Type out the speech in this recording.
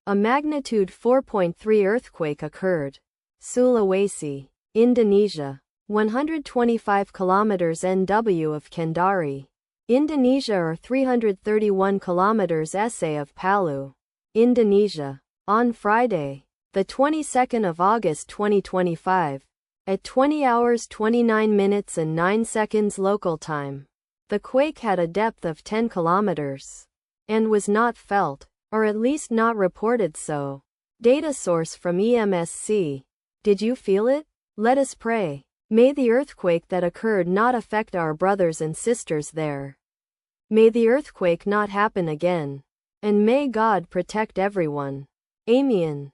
A magnitude 4.3 earthquake occurred. Sulawesi, Indonesia. 125 kilometers NW of Kendari, Indonesia, or 331 kilometers SA of Palu, Indonesia. On Friday, the 22nd of August 2025, at 20 hours 29 minutes and 9 seconds local time, the quake had a depth of 10 kilometers and was not felt, or at least not reported so. Data source from EMSC. Did you feel it? Let us pray. May the earthquake that occurred not affect our brothers and sisters there. May the earthquake not happen again. And may God protect everyone. Amen.